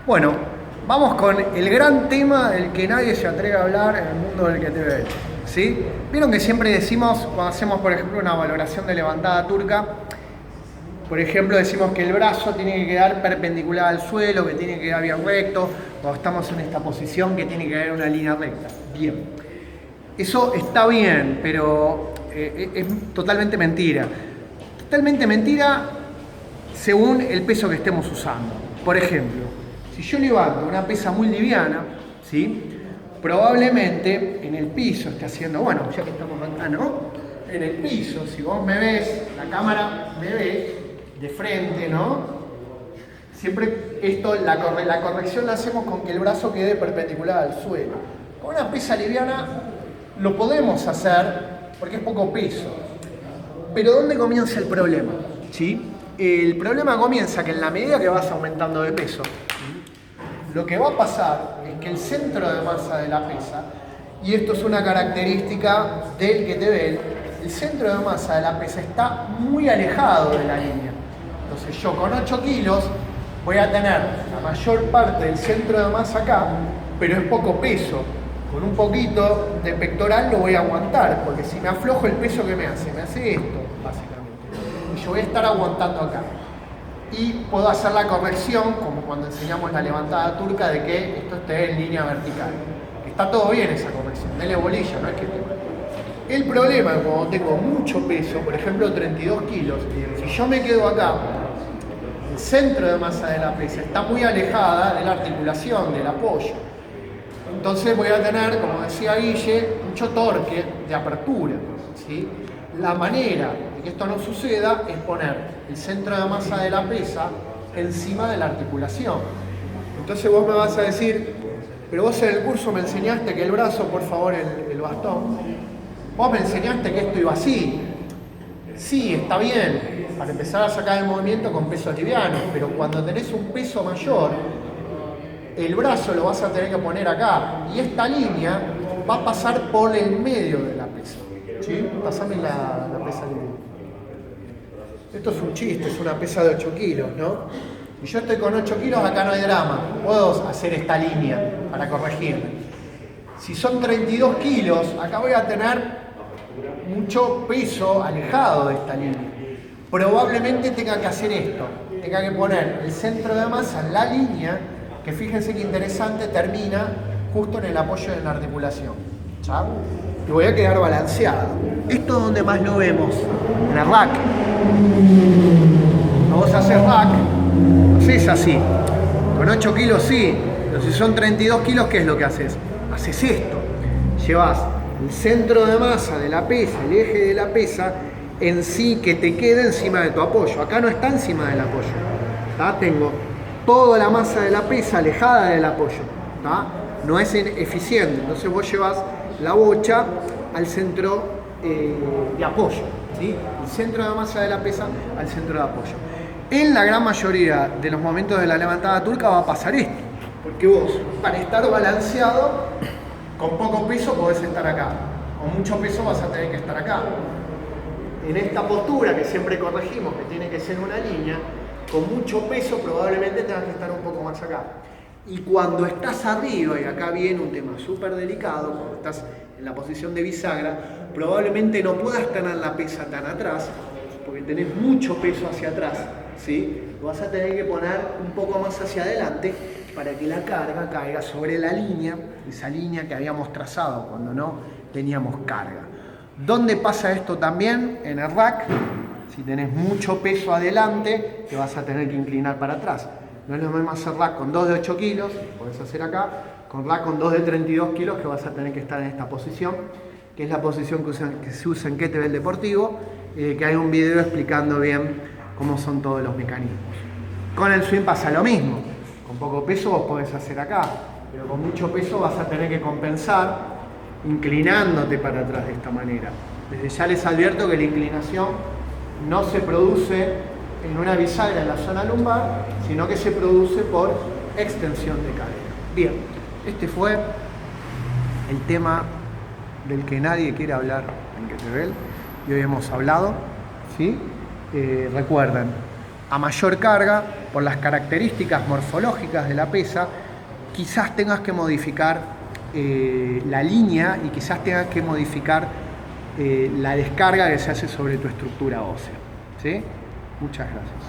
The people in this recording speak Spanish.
Bueno, vamos con el gran tema del que nadie se atreve a hablar en el mundo del kettlebell, ¿sí? Vieron que siempre decimos, cuando hacemos por ejemplo una valoración de levantada turca, por ejemplo decimos que el brazo tiene que quedar perpendicular al suelo, que tiene que quedar bien recto, cuando estamos en esta posición que tiene que haber una línea recta. Bien, eso está bien, pero es totalmente mentira. Totalmente mentira según el peso que estemos usando. Por ejemplo, si yo levanto una pesa muy liviana, ¿sí? Probablemente en el piso esté haciendo, bueno, ya que estamos acá, ¿no? En el piso, si vos me ves, la cámara me ve de frente, ¿no? Siempre esto, la corrección la hacemos con que el brazo quede perpendicular al suelo. Con una pesa liviana lo podemos hacer porque es poco peso. Pero ¿dónde comienza el problema? ¿Sí? El problema comienza que en la medida que vas aumentando de peso, lo que va a pasar es que el centro de masa de la pesa, y esto es una característica del kettlebell, el centro de masa de la pesa está muy alejado de la línea. Entonces yo con 8 kilos voy a tener la mayor parte del centro de masa acá, pero es poco peso. Con un poquito de pectoral lo voy a aguantar, porque si me aflojo el peso, ¿qué me hace? Me hace esto, básicamente. Y yo voy a estar aguantando acá. Y puedo hacer la corrección, como cuando enseñamos la levantada turca, de que esto esté en línea vertical. Está todo bien esa corrección, dele bolilla, no es que esté mal. El problema es cuando tengo mucho peso, por ejemplo 32 kilos, si yo me quedo acá, el centro de masa de la pesa está muy alejada de la articulación, del apoyo. Entonces voy a tener, como decía Guille, mucho torque de apertura, ¿sí? La manera de que esto no suceda es poner el centro de masa de la pesa encima de la articulación. Entonces vos me vas a decir, pero vos en el curso me enseñaste que el brazo, por favor, el bastón, vos me enseñaste que esto iba así. Sí, está bien, para empezar a sacar el movimiento con pesos livianos, pero cuando tenés un peso mayor, el brazo lo vas a tener que poner acá y esta línea va a pasar por el medio de la pesa. ¿Sí? Pasame la pesa libre. Esto es un chiste, es una pesa de 8 kilos, ¿no? Y yo estoy con 8 kilos, acá no hay drama. Puedo hacer esta línea para corregirme. Si son 32 kilos, acá voy a tener mucho peso alejado de esta línea. Probablemente tenga que hacer esto. Tenga que poner el centro de masa en la línea, que fíjense que interesante, termina justo en el apoyo de la articulación. ¿Ya? Y voy a quedar balanceado. Esto es donde más lo vemos, en el rack. Vamos a hacer rack, no sé, es así. Con 8 kilos sí, pero si son 32 kilos, ¿qué es lo que haces? Haces esto. Llevas el centro de masa de la pesa, el eje de la pesa, en sí que te quede encima de tu apoyo. Acá no está encima del apoyo. ¿Tá? Tengo toda la masa de la pesa alejada del apoyo. ¿Tá? No es eficiente. Entonces vos llevas la bocha al centro de apoyo. ¿Sí? El centro de masa de la pesa al centro de apoyo. En la gran mayoría de los momentos de la levantada turca va a pasar esto. Porque vos, para estar balanceado, con poco peso podés estar acá. Con mucho peso vas a tener que estar acá. En esta postura que siempre corregimos, que tiene que ser una línea, con mucho peso probablemente tengas que estar un poco más acá. Y cuando estás arriba, y acá viene un tema súper delicado, cuando estás en la posición de bisagra, probablemente no puedas tener la pesa tan atrás, porque tenés mucho peso hacia atrás, ¿sí? Lo vas a tener que poner un poco más hacia adelante para que la carga caiga sobre la línea, esa línea que habíamos trazado cuando no teníamos carga. ¿Dónde pasa esto también? En el rack. Si tenés mucho peso adelante, te vas a tener que inclinar para atrás. No es lo mismo hacer rack con 2 de 8 kilos, que podés hacer acá, con rack con 2 de 32 kilos, que vas a tener que estar en esta posición, que es la posición que se usa en kettlebell deportivo, que hay un video explicando bien cómo son todos los mecanismos. Con el swing pasa lo mismo. Con poco peso vos podés hacer acá, pero con mucho peso vas a tener que compensar inclinándote para atrás de esta manera. Desde ya les advierto que la inclinación no se produce en una bisagra en la zona lumbar, sino que se produce por extensión de cadera. Bien, este fue el tema del que nadie quiere hablar en kettlebell y hoy hemos hablado, ¿sí? Recuerden, a mayor carga, por las características morfológicas de la pesa, quizás tengas que modificar la línea y quizás tengas que modificar la descarga que se hace sobre tu estructura ósea. ¿Sí? Muchas gracias.